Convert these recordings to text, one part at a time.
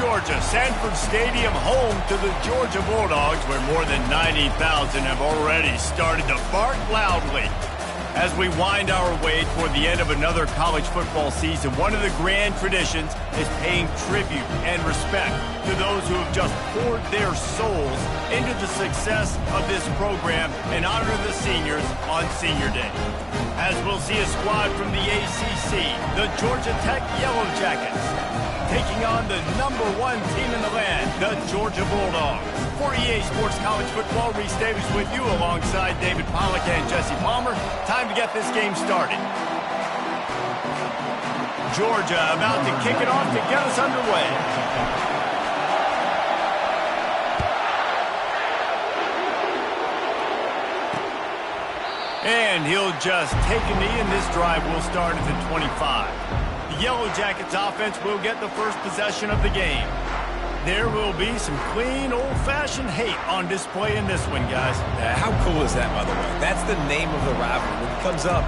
Georgia, Sanford Stadium, home to the Georgia Bulldogs, where more than 90,000 have already started to bark loudly. As we wind our way toward the end of another college football season, one of the grand traditions is paying tribute and respect to those who have just poured their souls into the success of this program and honor the seniors on Senior Day. As we'll see a squad from the ACC, the Georgia Tech Yellow Jackets, taking on the #1 team in the land, the Georgia Bulldogs. For EA Sports College Football, Reese Davis with you alongside David Pollack and Jesse Palmer. Time to get this game started. Georgia about to kick it off to get us underway. And he'll just take a knee, and this drive will start at the 25. The Yellow Jackets offense will get the first possession of the game. There will be some clean, old-fashioned hate on display in this one, guys. How cool is that, by the way? That's the name of the rivalry. When it comes up,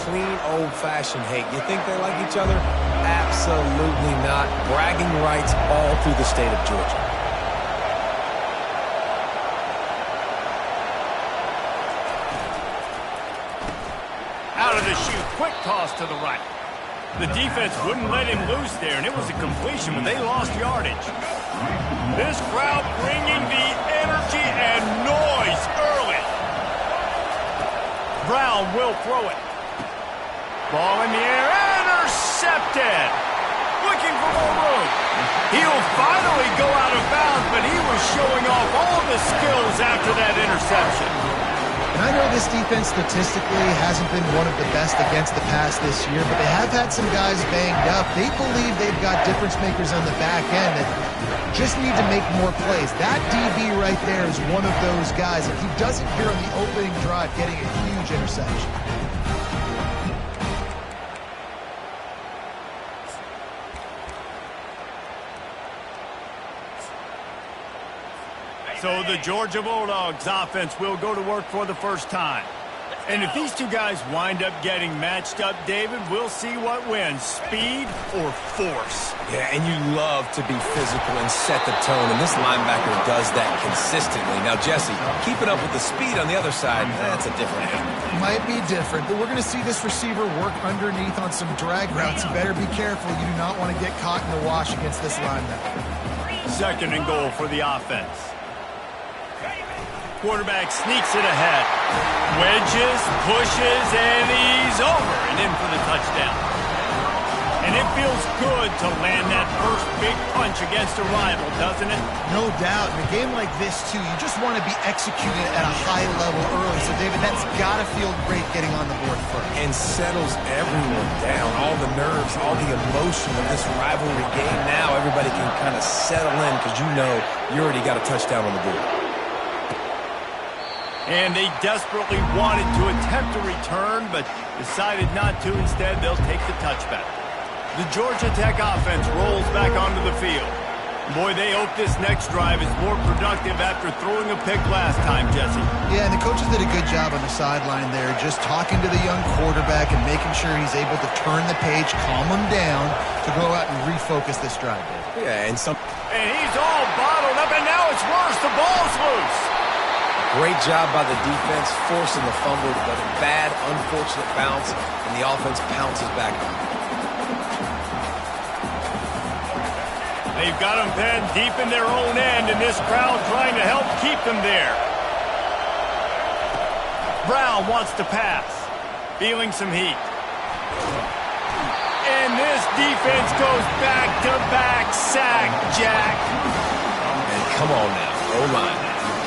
clean, old-fashioned hate. You think they like each other? Absolutely not. Bragging rights all through the state of Georgia. Out of the chute, quick toss to the right. The defense wouldn't let him loose there, and it was a completion when they lost yardage. This crowd bringing the energy and noise early. Brown will throw it. Ball in the air, intercepted. Looking for more room. He'll finally go out of bounds, but he was showing off all the skills after that interception. And I know this defense statistically hasn't been one of the best against the pass this year, but they have had some guys banged up. They believe they've got difference makers on the back end that just need to make more plays. That DB right there is one of those guys. If he does it here on the opening drive, getting a huge interception. So the Georgia Bulldogs offense will go to work for the first time. And if these two guys wind up getting matched up, David, we'll see what wins, speed or force. Yeah, and you love to be physical and set the tone, and this linebacker does that consistently. Now, Jesse, keeping up with the speed on the other side, that's a different animal. Might be different, but we're going to see this receiver work underneath on some drag routes. You better be careful. You do not want to get caught in the wash against this linebacker. 2nd and goal for the offense. Quarterback sneaks it ahead. Wedges, pushes, and he's over and in for the touchdown. And it feels good to land that first big punch against a rival, doesn't it? No doubt. In a game like this, too, you just want to be executed at a high level early. So, David, that's got to feel great getting on the board first. And settles everyone down. All the nerves, all the emotion of this rivalry game. Now everybody can kind of settle in because you know you already got a touchdown on the board. And they desperately wanted to attempt a return, but decided not to. Instead, they'll take the touchback. The Georgia Tech offense rolls back onto the field. Boy, they hope this next drive is more productive after throwing a pick last time, Jesse. Yeah, and the coaches did a good job on the sideline there, just talking to the young quarterback and making sure he's able to turn the page, calm him down to go out and refocus this drive. Yeah, and he's all bottled up, and now it's worse. The ball's loose. Great job by the defense, forcing the fumble, but a bad, unfortunate bounce, and the offense pounces back on it. They've got them pinned deep in their own end, and this crowd trying to help keep them there. Brown wants to pass, feeling some heat. And this defense goes back-to-back sack, Jack. And come on now, O-line.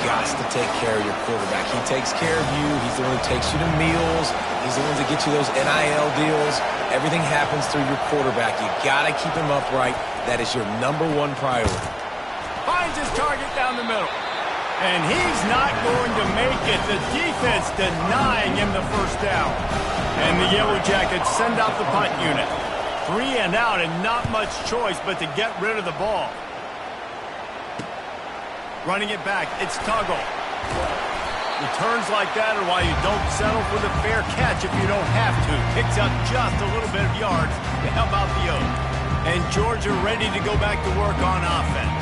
Got to take care of your quarterback. He takes care of you. He's the one who takes you to meals. He's the one that gets you those NIL deals. Everything happens through your quarterback. You got to keep him upright. That is your #1 priority. Finds his target down the middle. And he's not going to make it. The defense denying him the first down. And the Yellow Jackets send out the punt unit. 3 and out, and not much choice but to get rid of the ball. Running it back, it's Tuggle. Returns like that are why you don't settle for the fair catch if you don't have to. Picks up just a little bit of yards to help out the O's. And Georgia ready to go back to work on offense.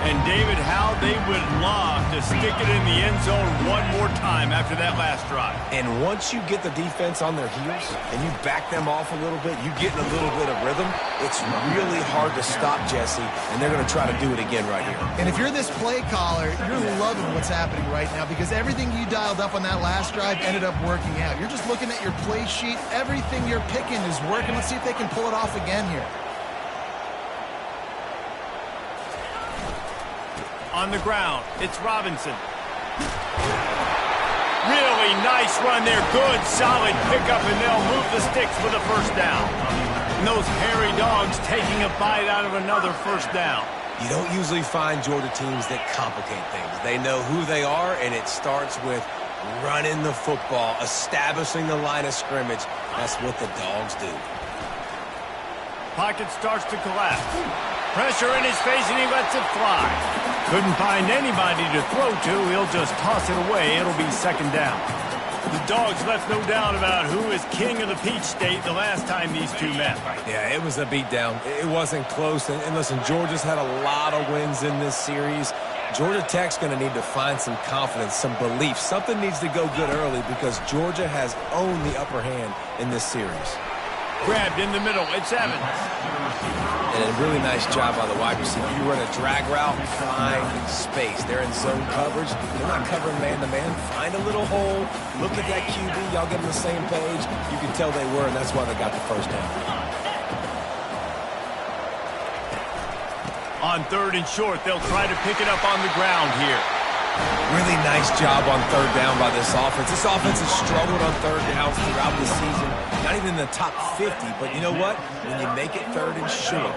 And David, how they would love to stick it in the end zone one more time after that last drive. And once you get the defense on their heels and you back them off a little bit, you get in a little bit of rhythm, it's really hard to stop Jesse, and they're going to try to do it again right here. And if you're this play caller, you're loving what's happening right now because everything you dialed up on that last drive ended up working out. You're just looking at your play sheet. Everything you're picking is working. Let's see if they can pull it off again here. On the ground, it's Robinson. Really nice run there. Good, solid pickup, and they'll move the sticks for the first down. And those hairy dogs taking a bite out of another first down. You don't usually find Georgia teams that complicate things. They know who they are, and it starts with running the football, establishing the line of scrimmage. That's what the dogs do. Pocket starts to collapse. Pressure in his face, and he lets it fly. Couldn't find anybody to throw to. He'll just toss it away. It'll be second down. The Dogs left no doubt about who is king of the Peach State the last time these two met. Yeah, it was a beatdown. It wasn't close. And listen, Georgia's had a lot of wins in this series. Georgia Tech's going to need to find some confidence, some belief. Something needs to go good early because Georgia has owned the upper hand in this series. Grabbed in the middle. It's Evans. And a really nice job by the wide receiver. You run a drag route, find space. They're in zone coverage. They're not covering man-to-man. Find a little hole. Look at that QB. Y'all get on the same page. You can tell they were, and that's why they got the first down. On third and short, they'll try to pick it up on the ground here. Really nice job on third down by this offense. This offense has struggled on third downs throughout the season. Not even in the top 50, but you know what? When you make it third and short,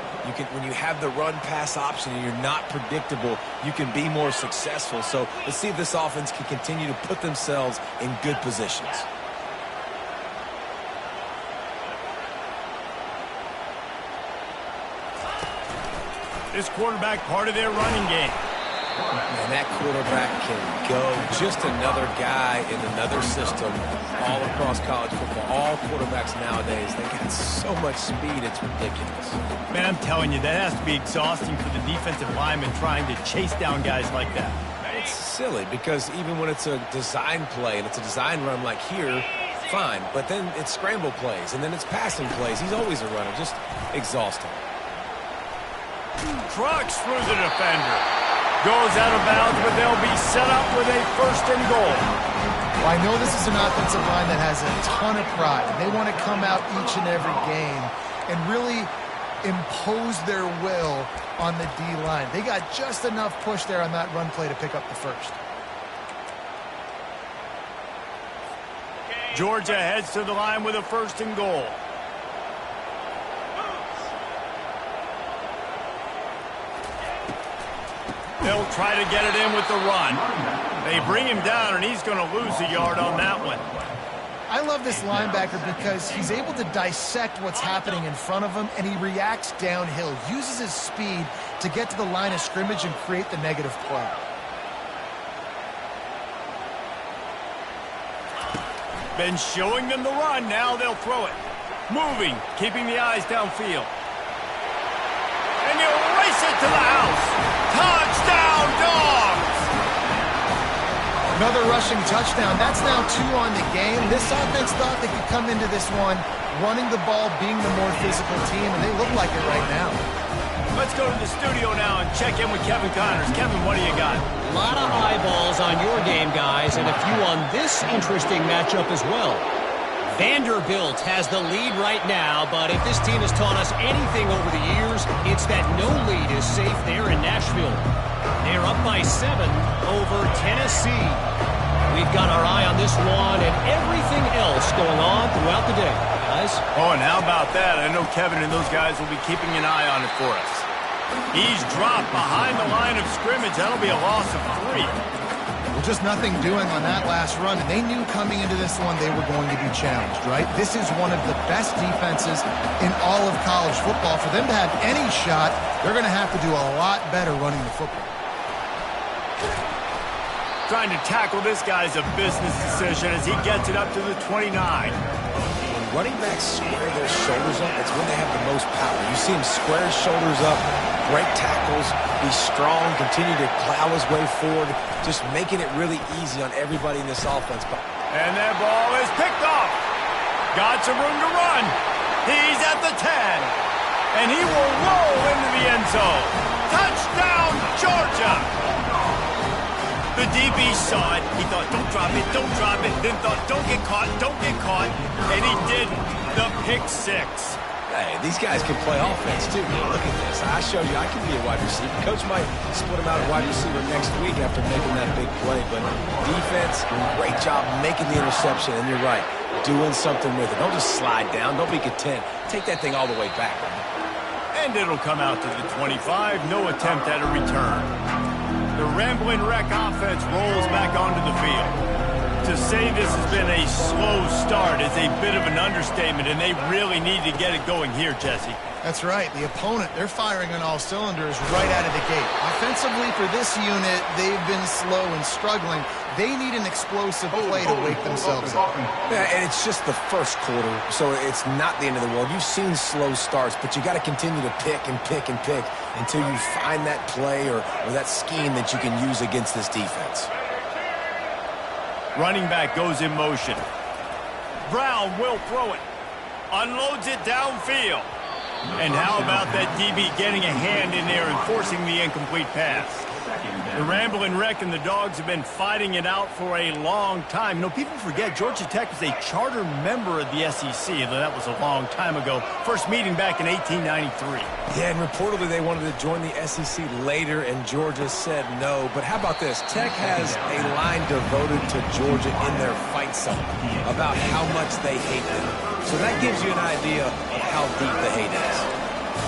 when you have the run-pass option and you're not predictable, you can be more successful. So let's see if this offense can continue to put themselves in good positions. This quarterback part of their running game. And that quarterback can go. Just another guy in another system all across college football. All quarterbacks nowadays, they got so much speed, it's ridiculous. Man, I'm telling you, that has to be exhausting for the defensive lineman trying to chase down guys like that. It's silly because even when it's a design play and it's a design run like here, fine. But then it's scramble plays and then it's passing plays. He's always a runner, just exhausting. Trucks through the defender. Goes out of bounds, but they'll be set up with a first and goal. Well, I know this is an offensive line that has a ton of pride. They want to come out each and every game and really impose their will on the D-line. They got just enough push there on that run play to pick up the first. Georgia heads to the line with a first and goal. They'll try to get it in with the run. They bring him down, and he's going to lose a yard on that one. I love this linebacker because he's able to dissect what's happening in front of him, and he reacts downhill, uses his speed to get to the line of scrimmage and create the negative play. Been showing them the run. Now they'll throw it. Moving, keeping the eyes downfield. And he'll race it to the house. Touchdown, Dogs! Another rushing touchdown. That's now 2 on the game. This offense thought they could come into this one running the ball, being the more physical team, and they look like it right now. Let's go to the studio now and check in with Kevin Connors. Kevin, what do you got? A lot of eyeballs on your game, guys, and a few on this interesting matchup as well. Vanderbilt has the lead right now, but if this team has taught us anything over the years, it's that no lead is safe there in Nashville. They're up by 7 over Tennessee. We've got our eye on this one and everything else going on throughout the day, guys. Oh, and how about that? I know Kevin and those guys will be keeping an eye on it for us. He's dropped behind the line of scrimmage. That'll be a loss of 3. Well, just nothing doing on that last run, and they knew coming into this one they were going to be challenged, right? This is one of the best defenses in all of college football. For them to have any shot, they're going to have to do a lot better running the football. Trying to tackle this guy's a business decision as he gets it up to the 29. running backs square their shoulders up, it's when they have the most power. You see him square his shoulders up, break tackles, be strong, continue to plow his way forward, just making it really easy on everybody in this offense. And that ball is picked off. Got some room to run. He's at the 10. And he will roll into the end zone. Touchdown, Georgia! The DB saw it. He thought, don't drop it, don't drop it. Then thought, don't get caught, don't get caught. And he did the pick six. Hey, these guys can play offense, too. Look at this. I showed you I can be a wide receiver. Coach might split him out at wide receiver next week after making that big play. But defense, great job making the interception. And you're right, doing something with it. Don't just slide down. Don't be content. Take that thing all the way back. And it'll come out to the 25. No attempt at a return. The Ramblin' Wreck offense rolls back onto the field. To say this has been a slow start is a bit of an understatement, and they really need to get it going here, Jesse. That's right. The opponent, they're firing on all cylinders right out of the gate. Offensively, for this unit, they've been slow and struggling. They need an explosive play to wake themselves up. Yeah, and it's just the first quarter, so it's not the end of the world. You've seen slow starts, but you got to continue to pick and pick and pick until you find that play or that scheme that you can use against this defense. Running back goes in motion. Brown will throw it. Unloads it downfield. And how about that DB getting a hand in there and forcing the incomplete pass? The Ramblin' Wreck and the Dogs have been fighting it out for a long time. You know, people forget Georgia Tech was a charter member of the SEC, though that was a long time ago. First meeting back in 1893. Yeah, and reportedly they wanted to join the SEC later, and Georgia said no. But how about this? Tech has a line devoted to Georgia in their fight song about how much they hate them. So that gives you an idea of how deep the hate is.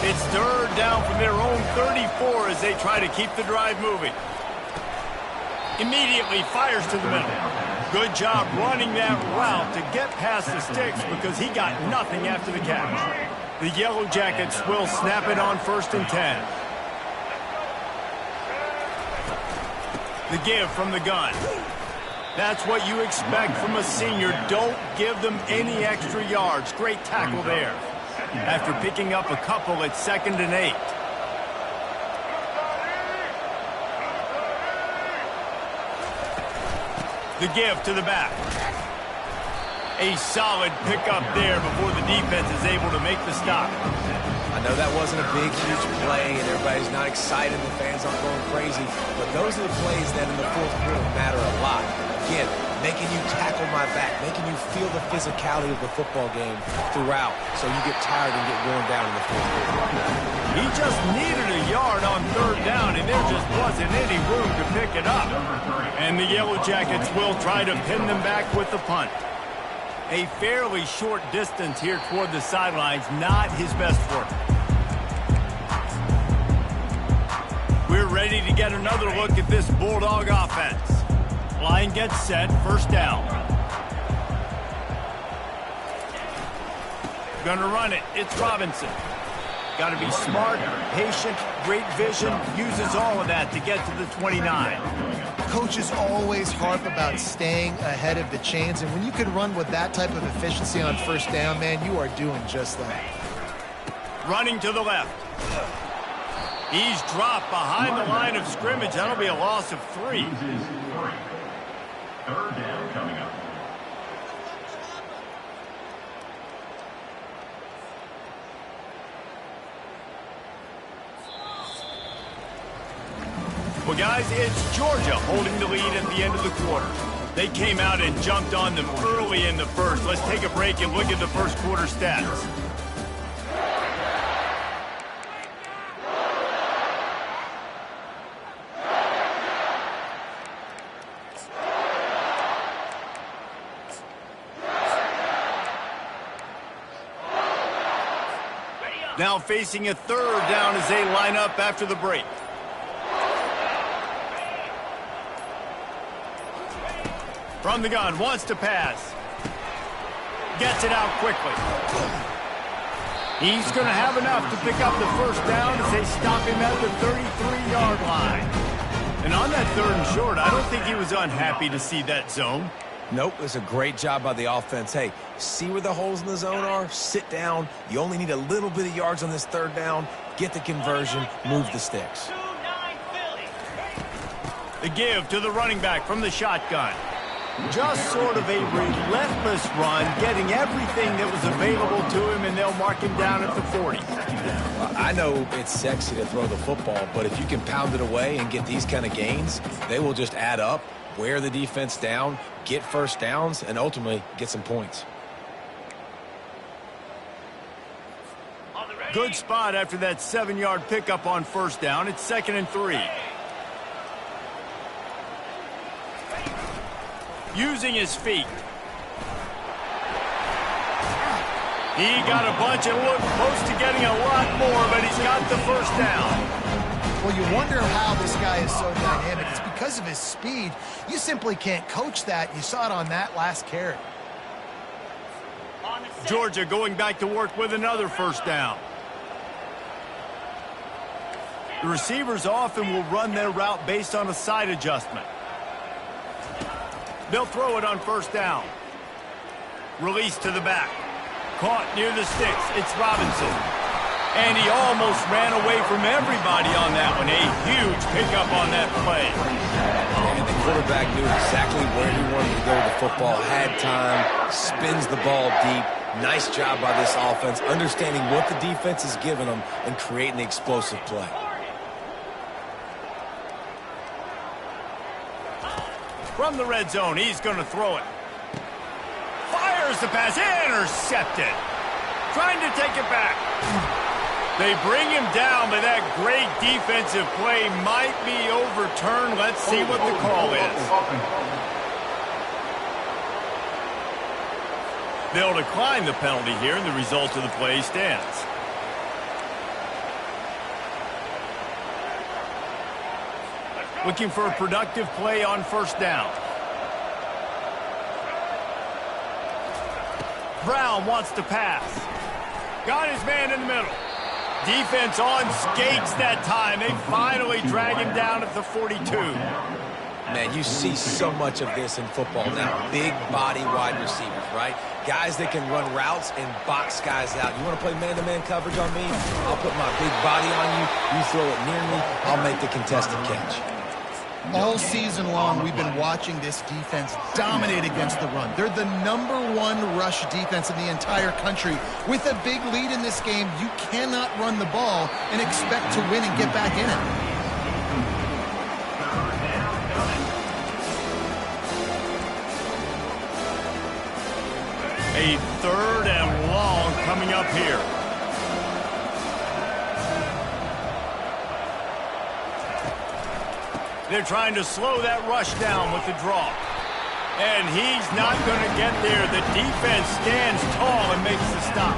It's third down from their own 34 as they try to keep the drive moving. Immediately fires to the middle. Good job running that route to get past the sticks because he got nothing after the catch. The Yellow Jackets will snap it on 1st and 10. The give from the gun. That's what you expect from a senior. Don't give them any extra yards. Great tackle there. After picking up a couple at 2nd and 8. The give to the back. A solid pickup there before the defense is able to make the stop. I know that wasn't a big, huge play, and everybody's not excited. The fans aren't going crazy. But those are the plays that in the fourth quarter matter a lot. Again, making you tackle my back, making you feel the physicality of the football game throughout so you get tired and get worn down in the fourth quarter. He just needed a yard on 3rd down, and there just wasn't any room to pick it up. And the Yellow Jackets will try to pin them back with the punt. A fairly short distance here toward the sidelines, not his best work. We're ready to get another look at this Bulldog offense. Line gets set, 1st down. Gonna run it, it's Robinson. Got to be smart, patient, great vision, uses all of that to get to the 29. Coaches always harp about staying ahead of the chains, and when you can run with that type of efficiency on 1st down, man, you are doing just that. Running to the left. He's dropped behind the line of scrimmage. That'll be a loss of 3. 3rd down coming up. Well, guys, it's Georgia holding the lead at the end of the quarter. They came out and jumped on them early in the first. Let's take a break and look at the first quarter stats. Now facing a 3rd down as they line up after the break. From the gun, wants to pass. Gets it out quickly. He's going to have enough to pick up the 1st down as they stop him at the 33-yard line. And on that 3rd and short, I don't think he was unhappy to see that zone. Nope, it's a great job by the offense. Hey, see where the holes in the zone are? Sit down. You only need a little bit of yards on this third down. Get the conversion, move the sticks. The give to the running back from the shotgun. Just sort of a relentless run, getting everything that was available to him, and they'll mark him down at the 40. I know it's sexy to throw the football, but if you can pound it away and get these kind of gains, they will just add up, wear the defense down, get first downs, and ultimately get some points. Good spot after that 7-yard pickup on first down. It's 2nd and 3. Using his feet. He got a bunch and looked close to getting a lot more, but he's got the first down. Well, you wonder how this guy is so dynamic. It's because of his speed. You simply can't coach that. You saw it on that last carry. Georgia going back to work with another first down. The receivers often will run their route based on a side adjustment. They'll throw it on first down. Release to the back. Caught near the sticks. It's Robinson. And he almost ran away from everybody on that one. A huge pickup on that play. And the quarterback knew exactly where he wanted to go with the football. Had time. Spins the ball deep. Nice job by this offense, understanding what the defense is giving them and creating the explosive play. From the red zone, he's going to throw it. Fires the pass, intercepted. Trying to take it back. They bring him down, but that great defensive play might be overturned. Let's see what the call is. They'll decline the penalty here, and the result of the play stands. Looking for a productive play on first down. Brown wants to pass. Got his man in the middle. Defense on skates that time. They finally drag him down at the 42. Man, you see so much of this in football now. Big body wide receivers, right? Guys that can run routes and box guys out. You want to play man-to-man coverage on me? I'll put my big body on you. You throw it near me, I'll make the contested catch. All season long, we've been watching this defense dominate against the run. They're the #1 rush defense in the entire country. With a big lead in this game, you cannot run the ball and expect to win and get back in it. A 3rd and long coming up here. They're trying to slow that rush down with the draw. And he's not going to get there. The defense stands tall and makes the stop.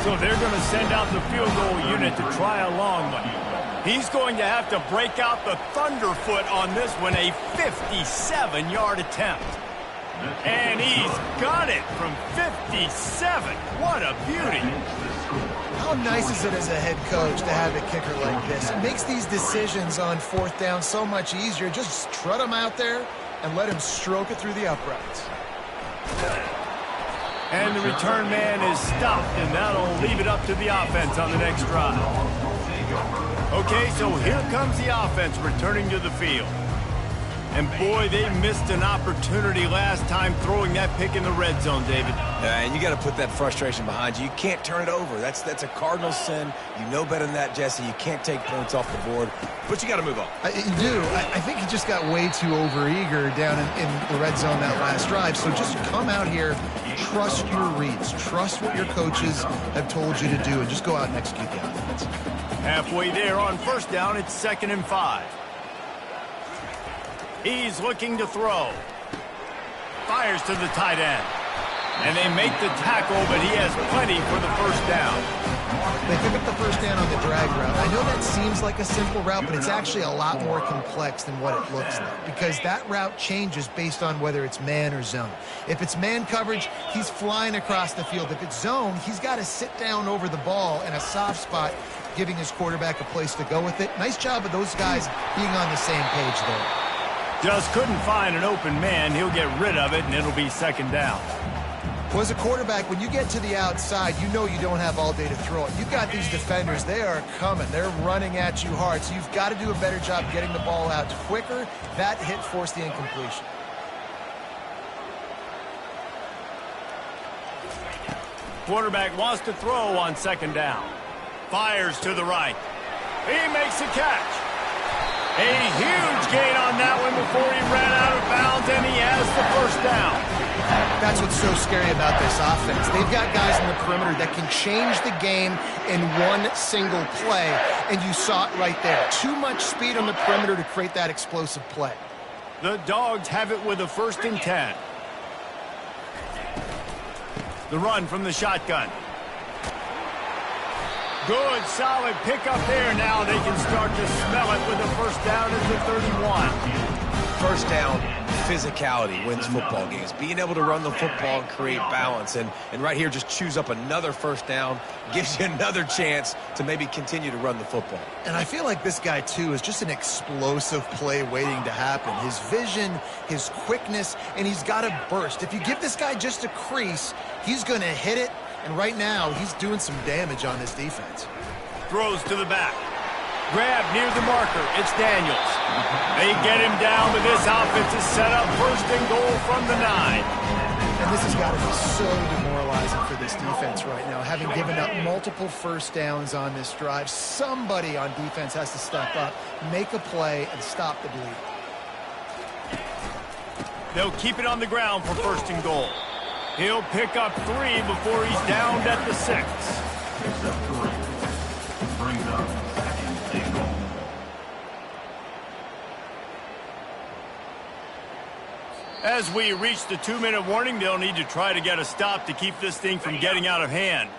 So they're going to send out the field goal unit to try a long one. He's going to have to break out the thunderfoot on this one, a 57-yard attempt. And he's got it from 57. What a beauty. How nice is it as a head coach to have a kicker like this? It makes these decisions on 4th down so much easier. Just strut him out there and let him stroke it through the uprights. And the return man is stopped, and that'll leave it up to the offense on the next drive. Okay, so here comes the offense returning to the field. And boy, they missed an opportunity last time throwing that pick in the red zone, David. And you got to put that frustration behind you. You can't turn it over. That's a cardinal sin. You know better than that, Jesse. You can't take points off the board, but you got to move on. You do. I think he just got way too overeager down in the red zone that last drive. So just come out here, trust your reads, trust what your coaches have told you to do, and just go out and execute the offense. Halfway there on first down, it's 2nd and 5. He's looking to throw. Fires to the tight end. And they make the tackle, but he has plenty for the first down. They pick up the first down on the drag route. I know that seems like a simple route, but it's actually a lot more complex than what it looks like, because that route changes based on whether it's man or zone. If it's man coverage, he's flying across the field. If it's zone, he's got to sit down over the ball in a soft spot, giving his quarterback a place to go with it. Nice job of those guys being on the same page there. Just couldn't find an open man. He'll get rid of it, and it'll be second down. Well, as a quarterback, when you get to the outside, you know you don't have all day to throw it. You've got these defenders. They are coming. They're running at you hard, so you've got to do a better job getting the ball out quicker. That hit forced the incompletion. Quarterback wants to throw on second down. Fires to the right. He makes a catch. A huge gain on that one before he ran out of bounds, and he has the first down. That's what's so scary about this offense. They've got guys in the perimeter that can change the game in one single play, and you saw it right there. Too much speed on the perimeter to create that explosive play. The Dogs have it with a 1st and 10. The run from the shotgun. Good, solid pickup there. Now they can start to smell it with a first down at the 31. First down, physicality wins football games. Being able to run the football and create balance. And right here, just choose up another first down, gives you another chance to maybe continue to run the football. And I feel like this guy, too, is just an explosive play waiting to happen. His vision, his quickness, and he's got a burst. If you give this guy just a crease, he's going to hit it. And right now, he's doing some damage on this defense. Throws to the back. Grab near the marker. It's Daniels. They get him down, but this offense is set up 1st and goal from the 9. And this has got to be so demoralizing for this defense right now. Having given up multiple first downs on this drive, somebody on defense has to step up, make a play, and stop the bleed. They'll keep it on the ground for 1st and goal. He'll pick up 3 before he's downed at the 6. As we reach the 2-minute warning, they'll need to try to get a stop to keep this thing from getting out of hand.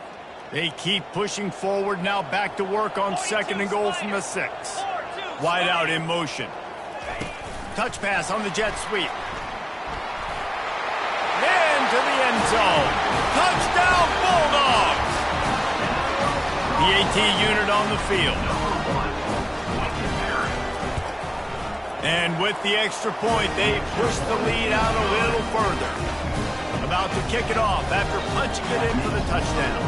They keep pushing forward, now back to work on 2nd and goal from the 6. Wide out in motion. Touch pass on the jet sweep. Into the end zone. Touchdown, Bulldogs! The AT unit on the field. And with the extra point, they push the lead out a little further. About to kick it off after punching it in for the touchdown.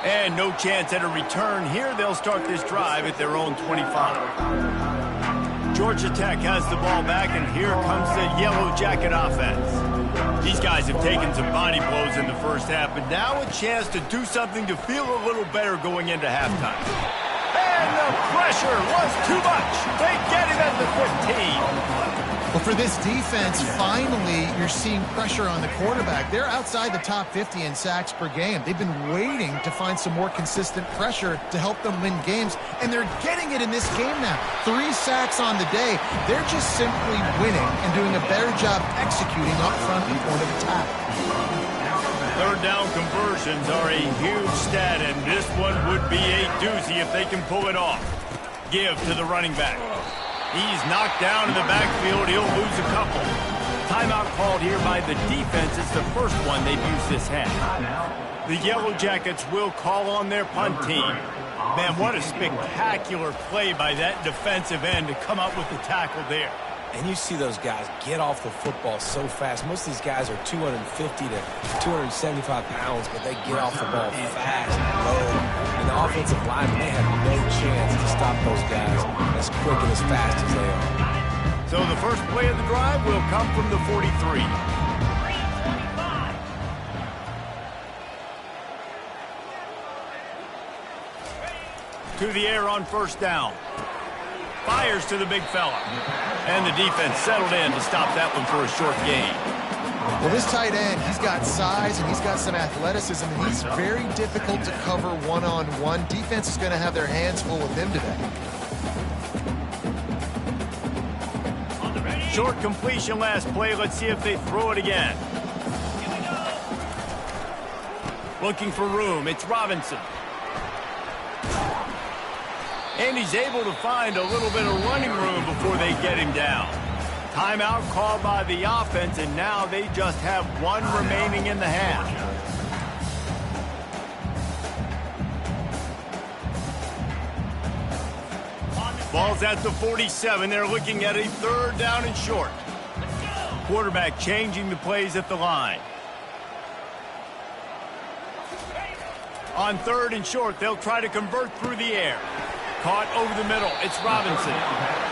And no chance at a return here. They'll start this drive at their own 25. Georgia Tech has the ball back, and here comes the Yellow Jacket offense. These guys have taken some body blows in the first half, but now a chance to do something to feel a little better going into halftime. And the pressure was too much. They get him at the 15. Well, for this defense, finally, you're seeing pressure on the quarterback. They're outside the top 50 in sacks per game. They've been waiting to find some more consistent pressure to help them win games, and they're getting it in this game now. 3 sacks on the day. They're just simply winning and doing a better job executing up front the point of attack. 3rd down conversions are a huge stat, and this one would be a doozy if they can pull it off. Give to the running back. He's knocked down in the backfield. He'll lose a couple. Timeout called here by the defense. It's the first one they've used this half. The Yellow Jackets will call on their punt team. Man, what a spectacular play by that defensive end to come up with the tackle there. And you see those guys get off the football so fast. Most of these guys are 250 to 275 pounds, but they get off the ball fast and low. And the offensive line, they have no chance to stop those guys as quick and as fast as they are. So the first play of the drive will come from the 43. To the air on 1st down. Fires to the big fella. And the defense settled in to stop that one for a short gain. Well, this tight end, he's got size and he's got some athleticism, and he's very difficult to cover one-on-one. Defense is going to have their hands full with him today. Short completion last play. Let's see if they throw it again. Looking for room. It's Robinson. And he's able to find a little bit of running room before they get him down. Timeout called by the offense, and now they just have 1 remaining in the half. Ball's at the 47. They're looking at a third down and short. Quarterback changing the plays at the line. On third and short, they'll try to convert through the air. Caught over the middle. It's Robinson.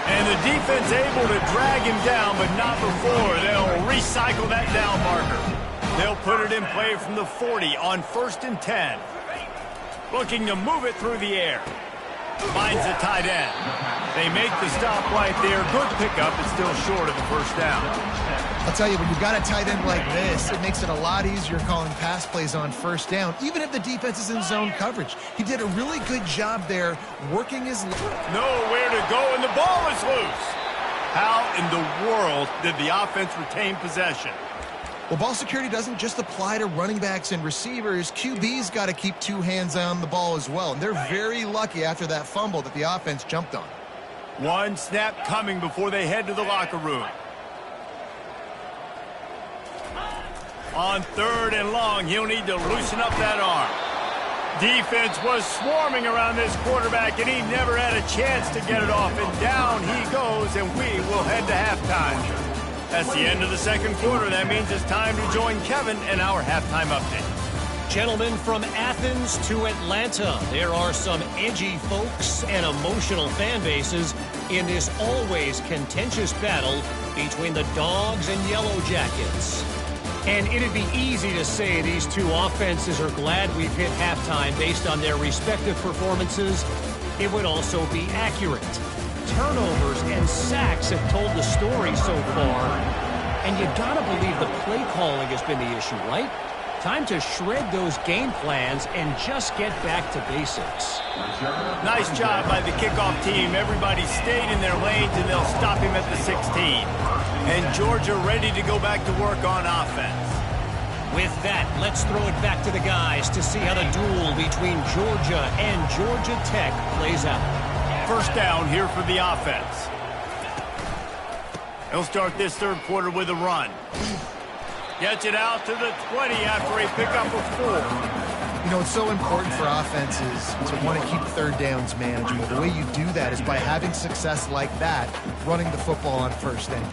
And the defense able to drag him down, but not before. They'll recycle that down marker. They'll put it in play from the 40 on 1st and 10. Looking to move it through the air. Finds the tight end. They make the stop right there. Good pickup. It's still short of the first down. I'll tell you, when you've got a tight end like this, it makes it a lot easier calling pass plays on first down, even if the defense is in zone coverage. He did a really good job there working his... Nowhere to go, and the ball is loose. How in the world did the offense retain possession? Well, ball security doesn't just apply to running backs and receivers. QB's got to keep two hands on the ball as well. And they're very lucky after that fumble that the offense jumped on. One snap coming before they head to the locker room. On third and long, he'll need to loosen up that arm. Defense was swarming around this quarterback, and he never had a chance to get it off. And down he goes, and we will head to halftime. That's the end of the second quarter. That means it's time to join Kevin in our halftime update. Gentlemen, from Athens to Atlanta, there are some edgy folks and emotional fan bases in this always contentious battle between the Dogs and Yellow Jackets. And it'd be easy to say these two offenses are glad we've hit halftime based on their respective performances. It would also be accurate. Turnovers and sacks have told the story so far. And you gotta believe the play calling has been the issue, right? Time to shred those game plans and just get back to basics. Nice job by the kickoff team. Everybody stayed in their lanes, and they'll stop him at the 16. And Georgia ready to go back to work on offense. With that, let's throw it back to the guys to see how the duel between Georgia and Georgia Tech plays out. First down here for the offense. He'll start this third quarter with a run. Gets it out to the 20 after a pickup of 4. You know, it's so important for offenses to want to keep third downs manageable. The way you do that is by having success like that, running the football on first down.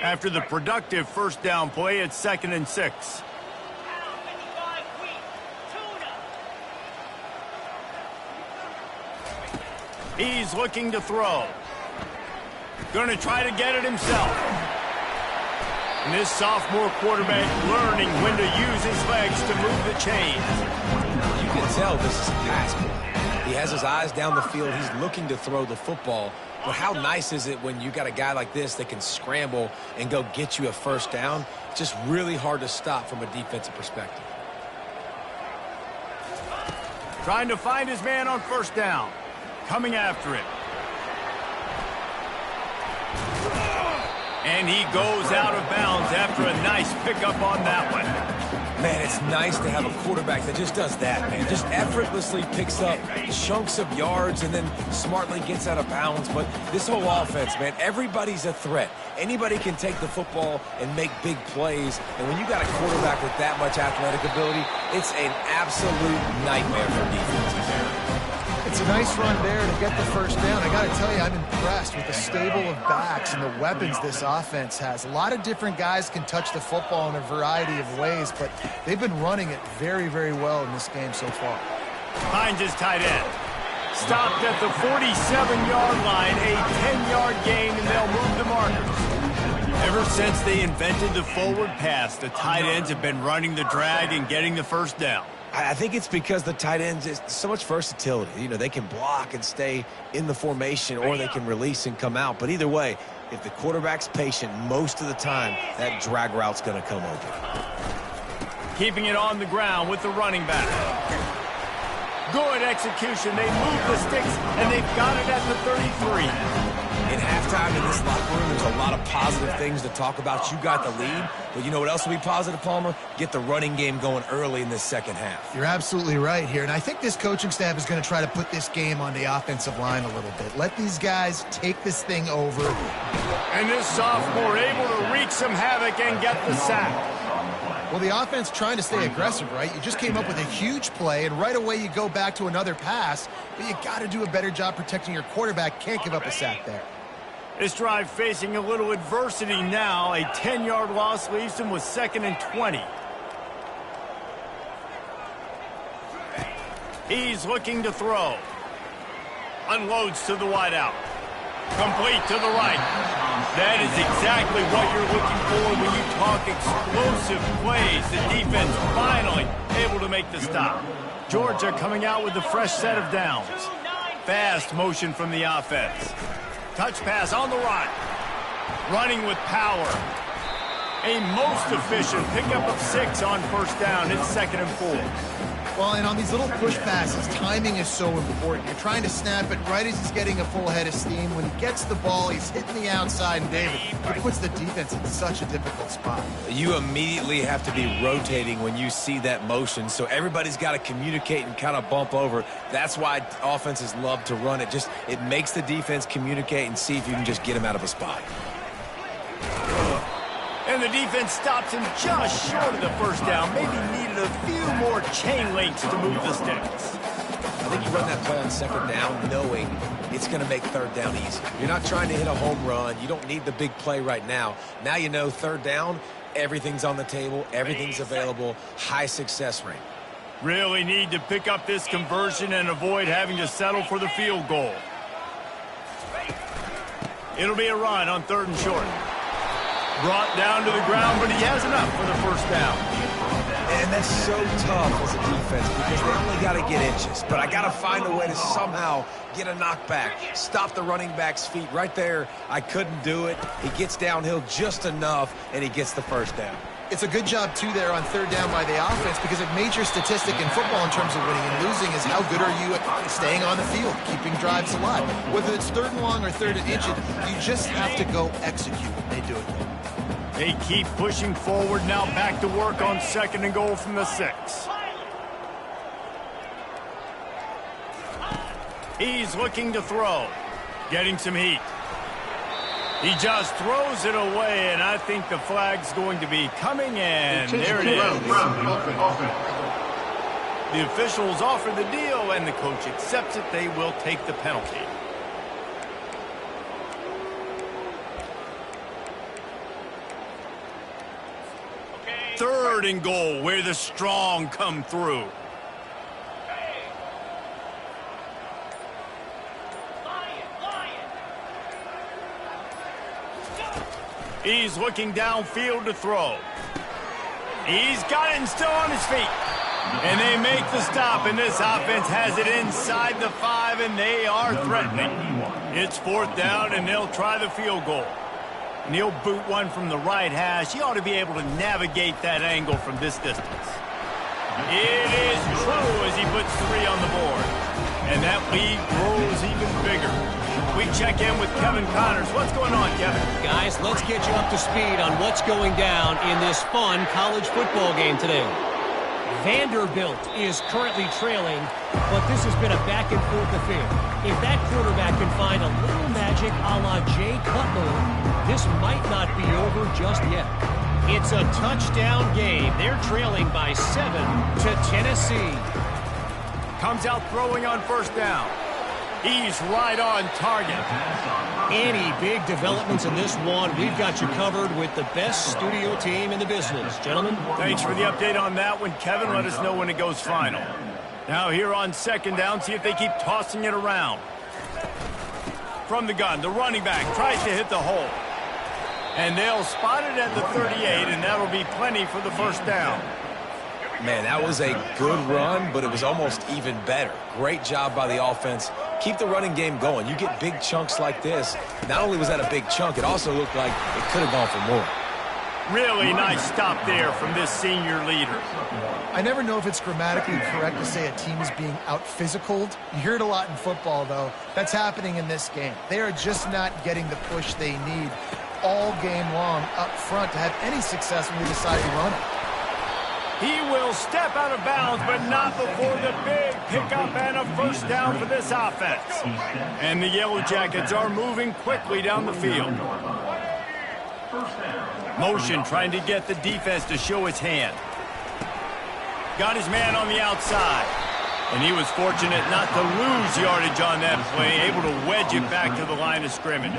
After the productive first down play, it's 2nd and 6. He's looking to throw. Going to try to get it himself. And this sophomore quarterback learning when to use his legs to move the chains. You can tell this is a pass play. He has his eyes down the field. He's looking to throw the football. But how nice is it when you got a guy like this that can scramble and go get you a first down? It's just really hard to stop from a defensive perspective. Trying to find his man on first down. Coming after it. And he goes out of bounds after a nice pickup on that one. Man, it's nice to have a quarterback that just does that, man. Just effortlessly picks up chunks of yards and then smartly gets out of bounds. But this whole offense, man, everybody's a threat. Anybody can take the football and make big plays. And when you got a quarterback with that much athletic ability, it's an absolute nightmare for defenses. It's a nice run there to get the first down. I got to tell you, I'm impressed with the stable of backs and the weapons this offense has. A lot of different guys can touch the football in a variety of ways, but they've been running it very, very well in this game so far. Finds his tight end. Stopped at the 47-yard line, a 10-yard gain, and they'll move the markers. Ever since they invented the forward pass, the tight ends have been running the drag and getting the first down. I think it's because the tight ends is so much versatility. You know, they can block and stay in the formation, or they can release and come out. But either way, if the quarterback's patient most of the time, that drag route's going to come open. Keeping it on the ground with the running back. Good execution. They move the sticks, and they've got it at the 33. In halftime in this locker room, there's a lot of positive things to talk about. You got the lead, but you know what else will be positive, Palmer? Get the running game going early in this second half. You're absolutely right here, and I think this coaching staff is going to try to put this game on the offensive line a little bit. Let these guys take this thing over. And this sophomore able to wreak some havoc and get the sack. Well, the offense trying to stay aggressive, right? You just came up with a huge play, and right away you go back to another pass, but you got to do a better job protecting your quarterback. Can't give up a sack there. This drive facing a little adversity now. A 10-yard loss leaves him with 2nd and 20. He's looking to throw. Unloads to the wideout. Complete to the right. That is exactly what you're looking for when you talk explosive plays. The defense finally able to make the stop. Georgia coming out with a fresh set of downs. Fast motion from the offense. Touch pass on the right. Running with power. A most efficient pickup of 6 on first down. It's 2nd and 4. Well, and on these little push passes, timing is so important. You're trying to snap it right as he's getting a full head of steam. When he gets the ball, he's hitting the outside, and David, it puts the defense in such a difficult spot. You immediately have to be rotating when you see that motion, so everybody's got to communicate and kind of bump over. That's why offenses love to run it. It makes the defense communicate and see if you can just get him out of a spot. And the defense stops him just short of the first down. Maybe needed a few more chain links to move the sticks. I think you run that play on 2nd down knowing it's going to make 3rd down easy. You're not trying to hit a home run. You don't need the big play right now. Now you know 3rd down, everything's on the table, everything's available, high success rate. Really need to pick up this conversion and avoid having to settle for the field goal. It'll be a run on 3rd and short. Brought down to the ground, but he has enough for the first down. And that's so tough as a defense because they only got to get inches. But I got to find a way to somehow get a knockback, stop the running back's feet. Right there, I couldn't do it. He gets downhill just enough, and he gets the first down. It's a good job, too, there on 3rd down by the offense because a major statistic in football in terms of winning and losing is how good are you at staying on the field, keeping drives alive. Whether it's 3rd and long or 3rd and inches, you just have to go execute. They do it. They keep pushing forward. Now back to work on 2nd and goal from the 6. He's looking to throw. Getting some heat. He just throws it away, and I think the flag's going to be coming in. There it is. The officials offer the deal, and the coach accepts it. They will take the penalty. Third and goal, where the strong come through. He's looking downfield to throw. He's got it and still on his feet. And they make the stop, and this offense has it inside the 5, and they are threatening. It's 4th down, and they'll try the field goal. And he'll boot one from the right hash. He ought to be able to navigate that angle from this distance. It is true as he puts 3 on the board. And that lead grows even bigger. We check in with Kevin Connors. What's going on, Kevin? Guys, let's get you up to speed on what's going down in this fun college football game today. Vanderbilt is currently trailing, but this has been a back-and-forth affair. If that quarterback can find a little magic a la Jay Cutler, this might not be over just yet. It's a touchdown game. They're trailing by 7 to Tennessee. Comes out throwing on 1st down. He's right on target. Any big developments in this one, we've got you covered with the best studio team in the business. Gentlemen. Thanks for the update on that one, Kevin. Let us know when it goes final. Now here on 2nd down, see if they keep tossing it around. From the gun, the running back tries to hit the hole. And they'll spot it at the 38, and that'll be plenty for the 1st down. Man, that was a good run, but it was almost even better. Great job by the offense. Keep the running game going. You get big chunks like this. Not only was that a big chunk, it also looked like it could have gone for more. Really nice stop there from this senior leader. I never know if it's grammatically correct to say a team is being out-physicaled. You hear it a lot in football, though. That's happening in this game. They are just not getting the push they need all game long up front to have any success when they decide to run it. He will step out of bounds, but not before the big pickup and a 1st down for this offense. And the Yellow Jackets are moving quickly down the field. Motion trying to get the defense to show his hand. Got his man on the outside. And he was fortunate not to lose yardage on that play, able to wedge it back to the line of scrimmage.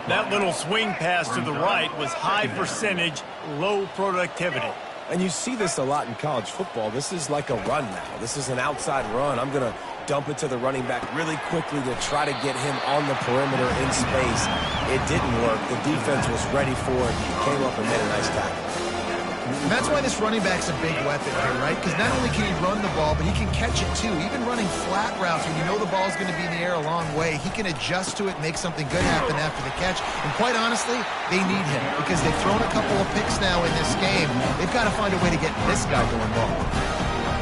That little swing pass to the right was high percentage, low productivity. And you see this a lot in college football. This is like a run now. This is an outside run. I'm going to dump it to the running back really quickly to try to get him on the perimeter in space. It didn't work. The defense was ready for it. Came up and made a nice tackle. And that's why this running back's a big weapon here, right? Because not only can he run the ball, but he can catch it too. Even running flat routes when you know the ball's going to be in the air a long way, he can adjust to it and make something good happen after the catch. And quite honestly, they need him because they've thrown a couple of picks now in this game. They've got to find a way to get this guy going ball.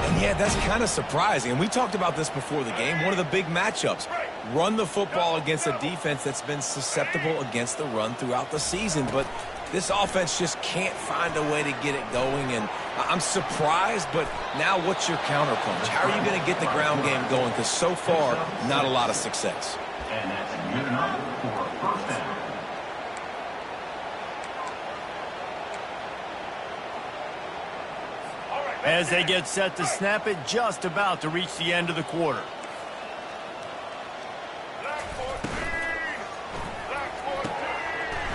And yeah, that's kind of surprising. And we talked about this before the game. One of the big matchups. Run the football against a defense that's been susceptible against the run throughout the season. But this offense just can't find a way to get it going. And I'm surprised, but now what's your counterpunch? How are you going to get the ground game going? Because so far, not a lot of success. And that's good enough for a first down. As they get set to snap it, just about to reach the end of the quarter.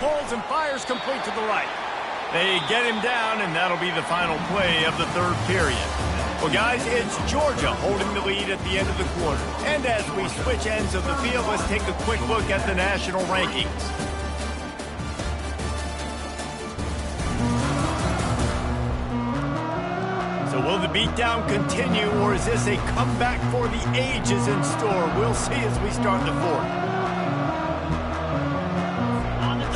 Pulls and fires complete to the right. They get him down, and that'll be the final play of the third period. Well, guys, it's Georgia holding the lead at the end of the quarter. And as we switch ends of the field, let's take a quick look at the national rankings. So will the beatdown continue, or is this a comeback for the ages in store? We'll see as we start the fourth.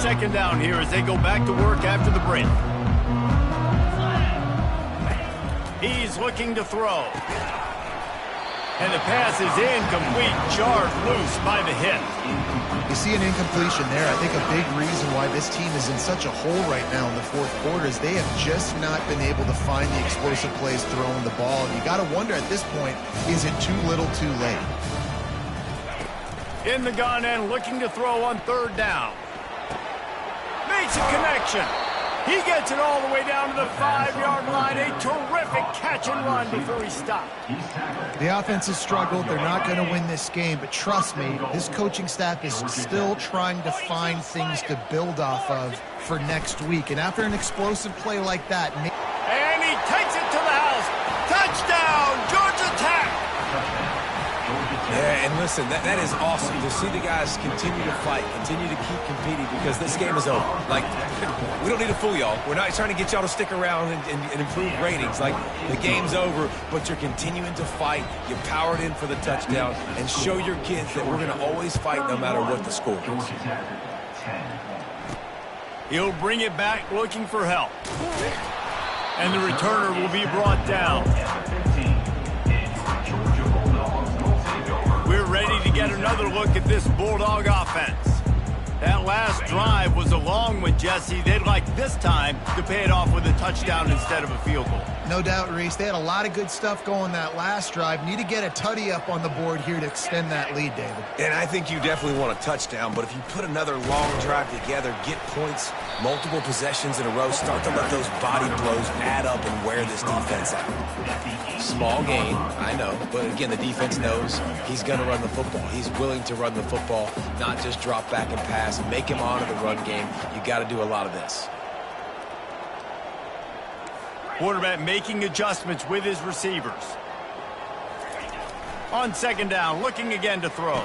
Second down here as they go back to work after the break. He's looking to throw. And the pass is incomplete, jarred loose by the hit. You see an incompletion there. I think a big reason why this team is in such a hole right now in the fourth quarter is they have just not been able to find the explosive plays throwing the ball. And you got to wonder at this point, is it too little too late? In the gun and looking to throw on third down. Makes a connection. He gets it all the way down to the 5-yard line. A terrific catch and run before he stopped. The offense has struggled. They're not going to win this game, but trust me, this coaching staff is still trying to find things to build off of for next week. And after an explosive play like that... And he takes it to the house. Touchdown, Georgia Tech! Yeah, and listen, that is awesome to see the guys continue to fight, continue to keep competing because this game is over. Like, we don't need to fool y'all. We're not trying to get y'all to stick around and improve ratings. Like, the game's over, but you're continuing to fight. You powered in for the touchdown and show your kids that we're going to always fight no matter what the score is. He'll bring it back looking for help. And the returner will be brought down. We're ready to get another look at this Bulldog offense. That last drive was a long one, Jesse. They'd like this time to pay it off with a touchdown instead of a field goal. No doubt, Reese. They had a lot of good stuff going that last drive. Need to get a tutty up on the board here to extend that lead, David. And I think you definitely want a touchdown, but if you put another long drive together, get points, multiple possessions in a row, start to let those body blows add up and wear this defense out. Small gain, I know, but again, the defense knows he's going to run the football. He's willing to run the football, not just drop back and pass and make him honor the run game. You got to do a lot of this. Quarterback making adjustments with his receivers. On second down, looking again to throw.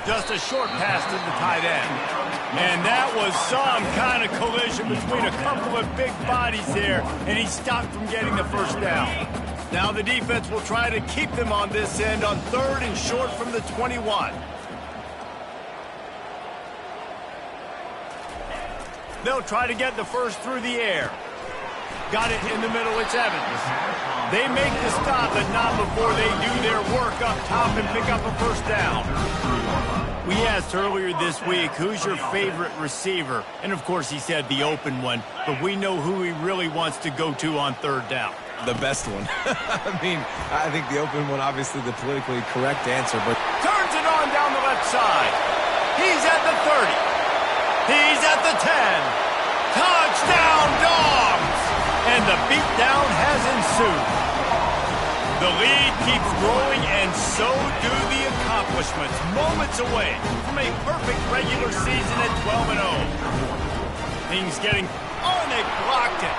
Just a short pass to the tight end. And that was some kind of collision between a couple of big bodies there, and he stopped from getting the first down. Now the defense will try to keep them on this end on third and short from the 21. They'll try to get the first through the air. Got it in the middle, it's Evans. They make the stop, but not before they do their work up top and pick up a first down. We asked earlier this week, who's your favorite receiver? And of course he said the open one, but we know who he really wants to go to on third down. The best one. I mean, I think the open one, obviously the politically correct answer, but... Turns it on down the left side. He's at the 30. He's at the 10. beatdown has ensued. The lead keeps growing, and so do the accomplishments. Moments away from a perfect regular season at 12-0. Things getting... Oh, they blocked it.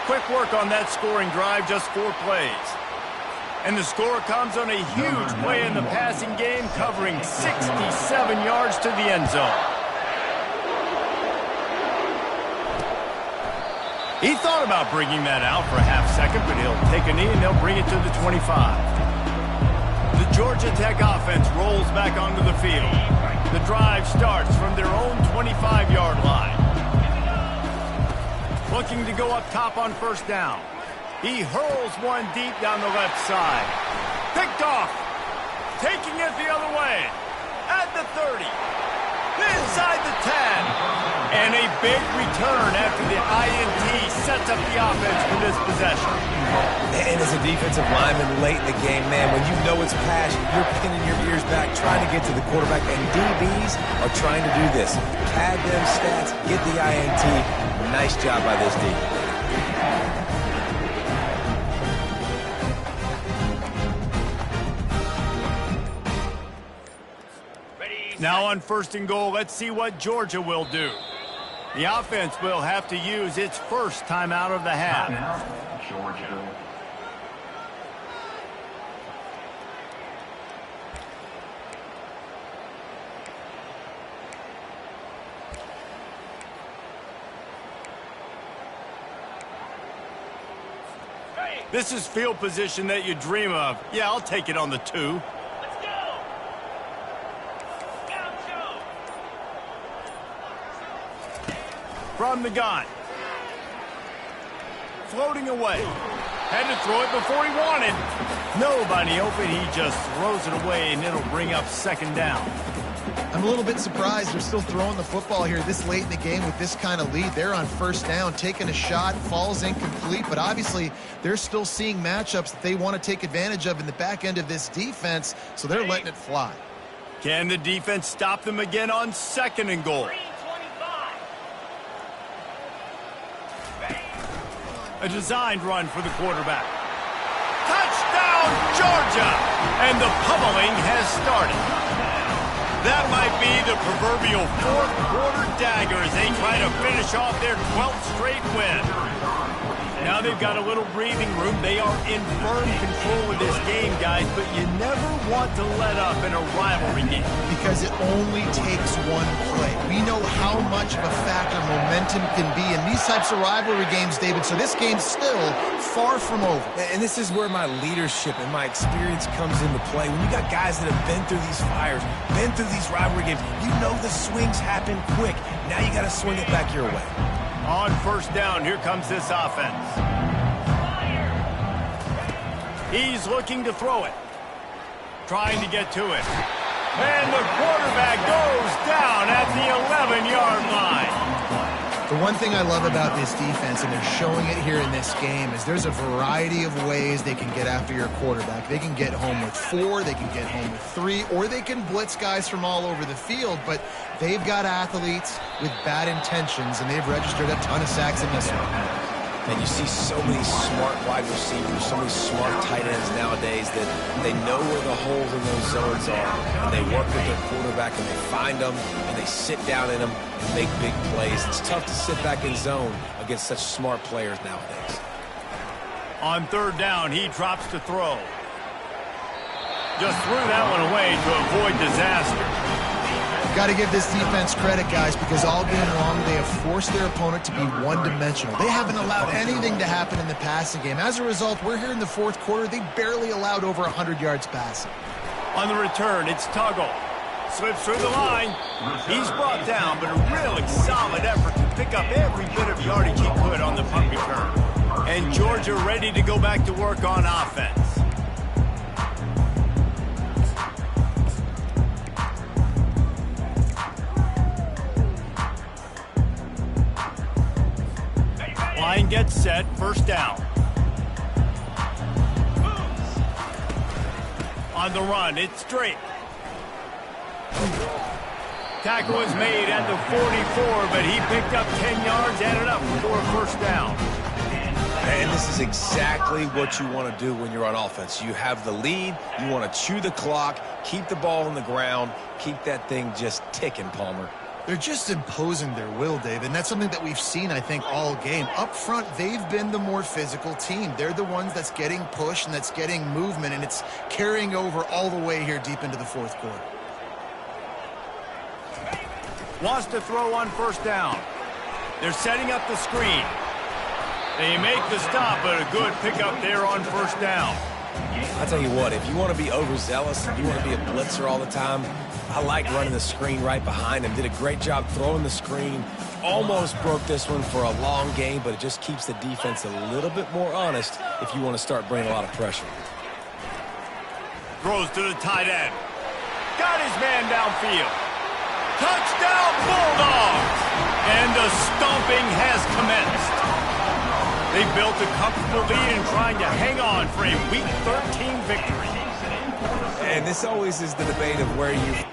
Quick work on that scoring drive, just 4 plays. And the score comes on a huge play in the passing game, covering 67 yards to the end zone. He thought about bringing that out for a half second, but he'll take a knee and they'll bring it to the 25. The Georgia Tech offense rolls back onto the field. The drive starts from their own 25-yard line. Looking to go up top on first down. He hurls one deep down the left side. Picked off. Taking it the other way. At the 30. Inside the 10. And a big return after the INT sets up the offense for this possession. And as a defensive lineman late in the game, man, when you know it's pass, you're pinning your ears back, trying to get to the quarterback, and DBs are trying to do this. Pad them stats, get the INT. Nice job by this D. Now on 1st and goal, let's see what Georgia will do. The offense will have to use its first timeout of the half. Georgia. This is field position that you dream of. Yeah, I'll take it on the 2. From the gun. Floating away. Had to throw it before he wanted. Nobody open. He just throws it away, and it'll bring up 2nd down. I'm a little bit surprised they're still throwing the football here this late in the game with this kind of lead. They're on 1st down, taking a shot, falls incomplete, but obviously they're still seeing matchups that they want to take advantage of in the back end of this defense, so they're letting it fly. Can the defense stop them again on 2nd and goal? A designed run for the quarterback. Touchdown, Georgia! And the pummeling has started. That might be the proverbial 4th quarter dagger as they try to finish off their 12th straight win. Now they've got a little breathing room. They are in firm control of this game, guys, but you never want to let up in a rivalry game. Because it only takes one play. We know how much of a factor momentum can be in these types of rivalry games, David, so this game's still far from over. And this is where my leadership and my experience comes into play. When you got guys that have been through these fires, been through these rivalry games, you know the swings happen quick. Now you got to swing it back your way. On 1st down, here comes this offense. He's looking to throw it. Trying to get to it. And the quarterback goes down at the 11-yard line. The one thing I love about this defense, and they're showing it here in this game, is there's a variety of ways they can get after your quarterback. They can get home with 4, they can get home with 3, or they can blitz guys from all over the field, but they've got athletes with bad intentions, and they've registered a ton of sacks in this one. And you see so many smart wide receivers, so many smart tight ends nowadays that they know where the holes in those zones are, and they work with their quarterback, and they find them, and they sit down in them and make big plays. It's tough to sit back in zone against such smart players nowadays. On 3rd down, he drops to throw. Just threw that one away to avoid disaster. Got to give this defense credit, guys, because all game long they have forced their opponent to be one-dimensional. They haven't allowed anything to happen in the passing game. As a result, we're here in the 4th quarter. They barely allowed over 100 yards passing. On the return, it's Tuggle. Slips through the line. He's brought down, but a really solid effort to pick up every bit of yardage he could on the punt return. And Georgia ready to go back to work on offense. Line gets set, 1st down. On the run, it's Drake. Tackle was made at the 44, but he picked up 10 yards, added up for a first down. And this is exactly what you want to do when you're on offense. You have the lead, you want to chew the clock, keep the ball on the ground, keep that thing just ticking, Palmer. They're just imposing their will, Dave, and that's something that we've seen, I think, all game. Up front, they've been the more physical team. They're the ones that's getting pushed and that's getting movement, and it's carrying over all the way here deep into the fourth quarter. Wants to throw on first down. They're setting up the screen. They make the stop, but a good pickup there on first down. I'll tell you what, if you want to be overzealous, if you want to be a blitzer all the time, I like running the screen right behind him. Did a great job throwing the screen. Almost broke this one for a long game, but it just keeps the defense a little bit more honest if you want to start bringing a lot of pressure. Throws to the tight end. Got his man downfield. Touchdown Bulldogs! And the stomping has commenced. They built a comfortable lead and trying to hang on for a Week 13 victory. And this always is the debate of where you...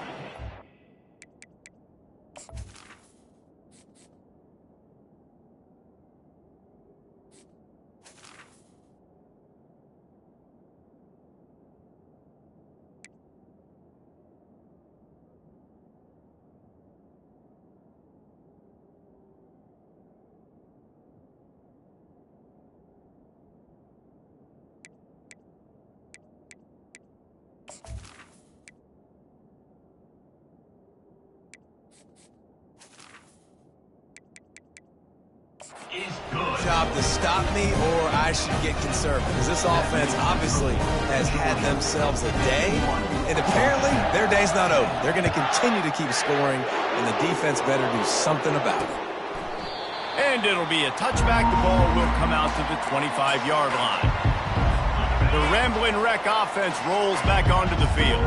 job to stop me, or I should get conservative, because this offense obviously has had themselves a day, and apparently their day's not over. They're going to continue to keep scoring, and the defense better do something about it. And it'll be a touchback. The ball will come out to the 25-yard line. The Rambling Wreck offense rolls back onto the field.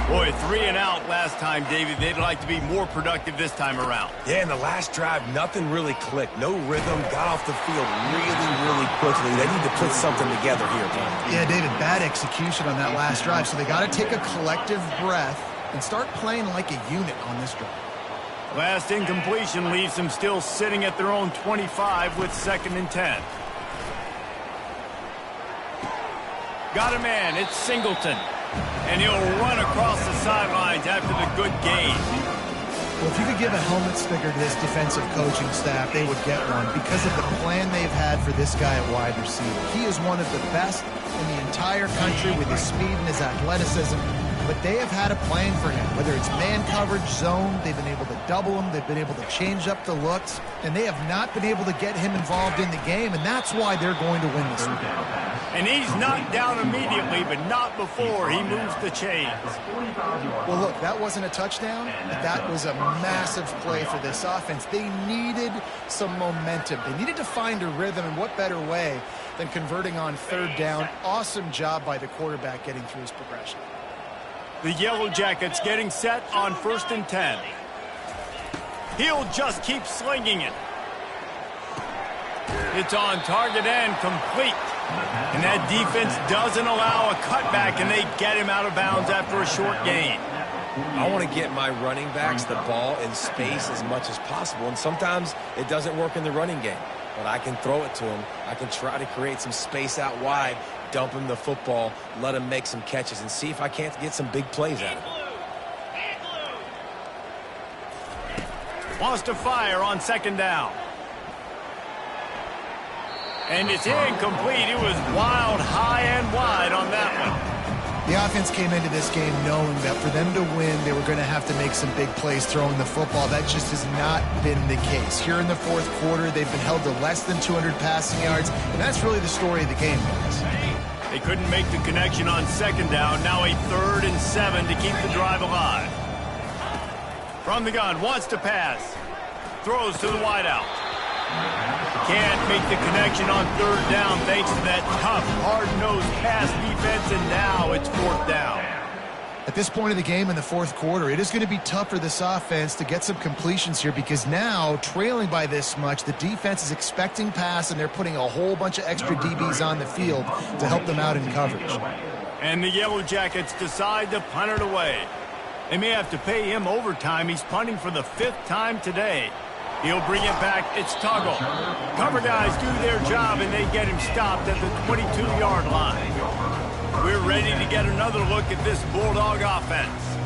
Boy, 3 and out last time, David. They'd like to be more productive this time around. Yeah, in the last drive, nothing really clicked. No rhythm, got off the field really quickly. They need to put something together here, Tom. Yeah, David, bad execution on that last drive, so they got to take a collective breath and start playing like a unit on this drive. Last incompletion leaves them still sitting at their own 25 with 2nd and 10. Got a man, it's Singleton. And he'll run across the sidelines after the good gain. Well, if you could give a helmet sticker to this defensive coaching staff, they would get one because of the plan they've had for this guy at wide receiver. He is one of the best in the entire country with his speed and his athleticism. But they have had a plan for him, whether it's man coverage, zone, they've been able to double him, they've been able to change up the looks, and they have not been able to get him involved in the game, and that's why they're going to win this one. And he's knocked down immediately, but not before he moves the chains. Well, look, that wasn't a touchdown, but that was a massive play for this offense. They needed some momentum. They needed to find a rhythm, and what better way than converting on 3rd down. Awesome job by the quarterback getting through his progression. The Yellow Jackets getting set on 1st and 10. He'll just keep slinging it. It's on target and complete. And that defense doesn't allow a cutback, and they get him out of bounds after a short gain. I want to get my running backs the ball in space as much as possible, and sometimes it doesn't work in the running game. But I can throw it to him. I can try to create some space out wide, dump him the football, let him make some catches, and see if I can't get some big plays out of him. Wants to fire on 2nd down. And it's incomplete. It was wild, high and wide on that one. The offense came into this game knowing that for them to win, they were going to have to make some big plays throwing the football. That just has not been the case. Here in the 4th quarter, they've been held to less than 200 passing yards, and that's really the story of the game, guys. They couldn't make the connection on 2nd down. Now a 3rd and 7 to keep the drive alive. From the gun, wants to pass. Throws to the wideout. Can't make the connection on 3rd down thanks to that tough, hard-nosed pass defense, and now it's 4th down. At this point of the game in the 4th quarter, it is going to be tough for this offense to get some completions here because now, trailing by this much, the defense is expecting pass, and they're putting a whole bunch of extra DBs on the field to help them out in coverage. And the Yellow Jackets decide to punt it away. They may have to pay him overtime. He's punting for the 5th time today. He'll bring it back. It's Tuggle. Cover guys do their job, and they get him stopped at the 22-yard line. We're ready to get another look at this Bulldog offense.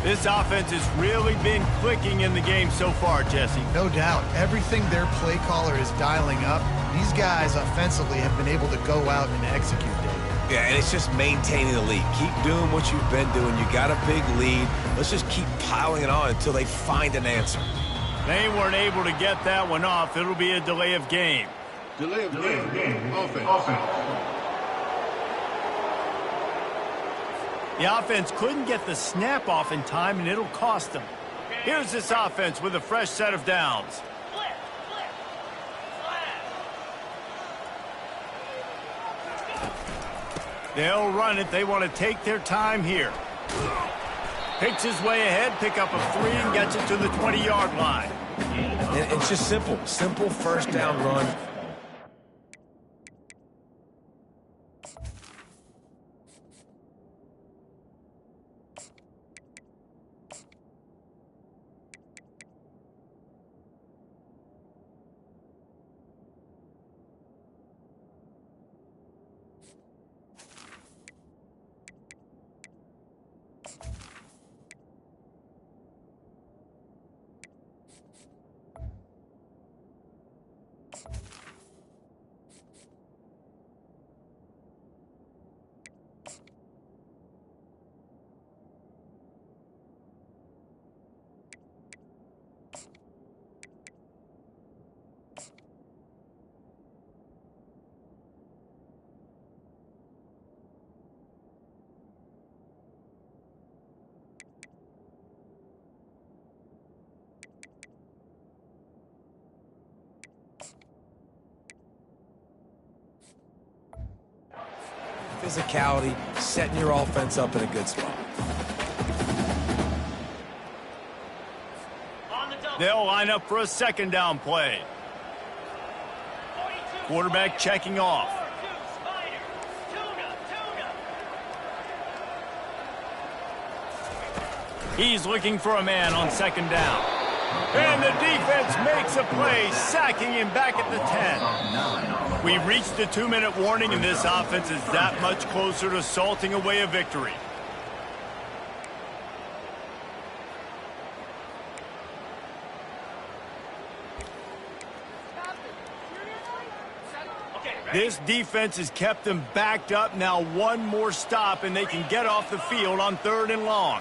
This offense has really been clicking in the game so far, Jesse. No doubt. Everything their play caller is dialing up, these guys offensively have been able to go out and execute, David. Yeah, and it's just maintaining the lead. Keep doing what you've been doing. You got a big lead. Let's just keep piling it on until they find an answer. They weren't able to get that one off. It'll be a delay of game. Delay of game. Offense. The offense couldn't get the snap off in time, and it'll cost them. Here's this offense with a fresh set of downs. They'll run it. They want to take their time here. Picks his way ahead, pick up a 3, and gets it to the 20-yard line. And it's just simple. Simple first down run. Physicality, setting your offense up in a good spot. They'll line up for a 2nd down play. Quarterback checking off. He's looking for a man on 2nd down. And the defense makes a play, sacking him back at the 10. We've reached the 2-minute warning, and this offense is that much closer to salting away a victory. This defense has kept them backed up. Now one more stop, and they can get off the field on 3rd and long.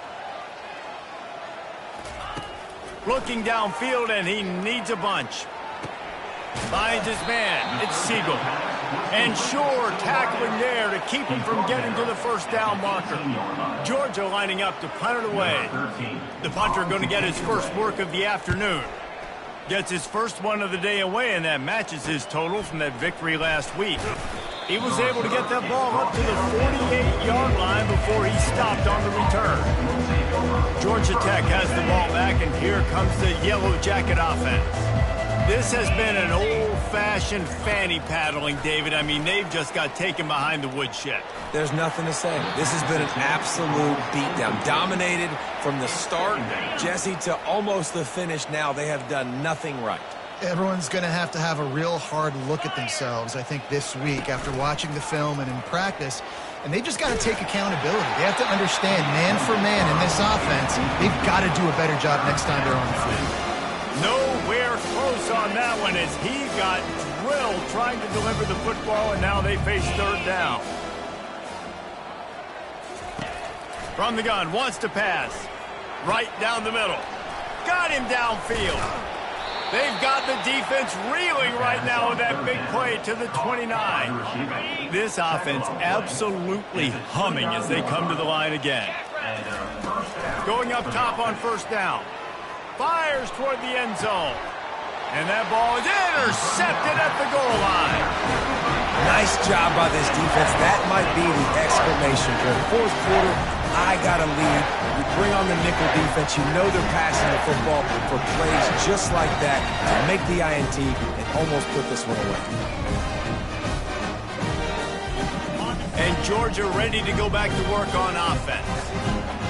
Looking downfield, and he needs a bunch. Finds his man. It's Siegel. And Shore tackling there to keep him from getting to the 1st down marker. Georgia lining up to punt it away. The punter going to get his first work of the afternoon. Gets his first one of the day away, and that matches his total from that victory last week. He was able to get that ball up to the 48-yard line before he stopped on the return. Georgia Tech has the ball back, and here comes the Yellow Jacket offense. This has been an old-fashioned fanny paddling, David. I mean, they've just got taken behind the woodshed. There's nothing to say. This has been an absolute beatdown. Dominated from the start, Jesse, to almost the finish now. They have done nothing right. Everyone's going to have a real hard look at themselves, I think, this week after watching the film and in practice. And they've just got to take accountability. They have to understand, man for man in this offense, they've got to do a better job next time they're on the field. Nowhere close on that one as he got drilled trying to deliver the football, and now they face 3rd down. From the gun, wants to pass. Right down the middle. Got him downfield. They've got the defense reeling right now with that big play to the 29. This offense absolutely humming as they come to the line again. Going up top on 1st down. Fires toward the end zone. And that ball is intercepted at the goal line. Nice job by this defense. That might be the exclamation point. 4th quarter, I got a lead. You bring on the nickel defense. You know they're passing the football for plays just like that to make the INT and almost put this one away. And Georgia ready to go back to work on offense.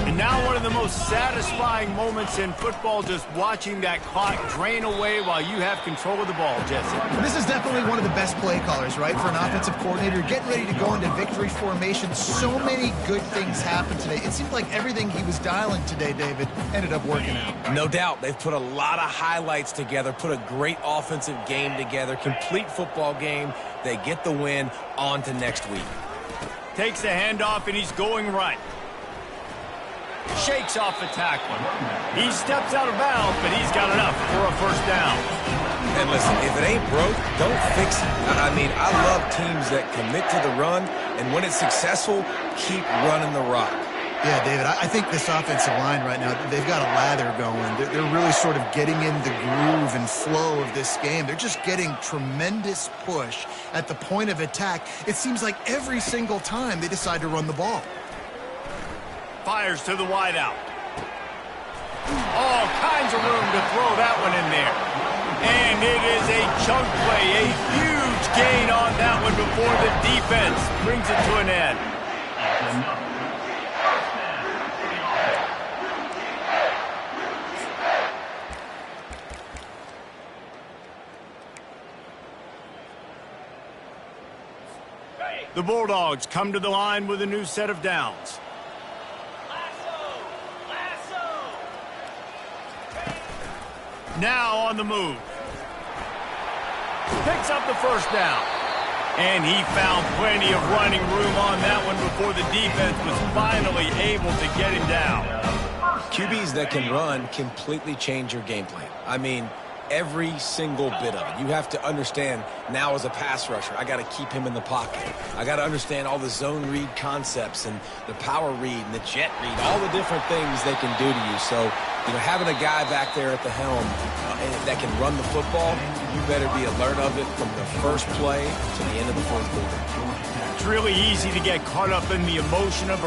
And now one of the most satisfying moments in football, just watching that clock drain away while you have control of the ball, Jesse. This is definitely one of the best play callers, right, for an offensive coordinator. Getting ready to go into victory formation. So many good things happened today. It seemed like everything he was dialing today, David, ended up working out. No doubt. They've put a lot of highlights together, put a great offensive game together, complete football game. They get the win. On to next week. Takes the handoff, and he's going right. Shakes off the tackle. He steps out of bounds, but he's got enough for a first down. And listen, if it ain't broke, don't fix it. I mean, I love teams that commit to the run, and when it's successful, keep running the rock. Yeah, David, I think this offensive line right now, they've got a lather going. They're really sort of getting in the groove and flow of this game. They're just getting tremendous push at the point of attack. It seems like every single time they decide to run the ball. Fires to the wideout. All kinds of room to throw that one in there. And it is a chunk play, a huge gain on that one before the defense brings it to an end. The Bulldogs come to the line with a new set of downs. Now on the move. Picks up the first down. And he found plenty of running room on that one before the defense was finally able to get him down. QBs that can run completely change your game plan. I mean, every single bit of it. You have to understand now as a pass rusher, I got to keep him in the pocket. I got to understand all the zone read concepts and the power read and the jet read, all the different things they can do to you. So, you know, having a guy back there at the helm that can run the football, you better be alert of it from the first play to the end of the fourth quarter. It's really easy to get caught up in the emotion of a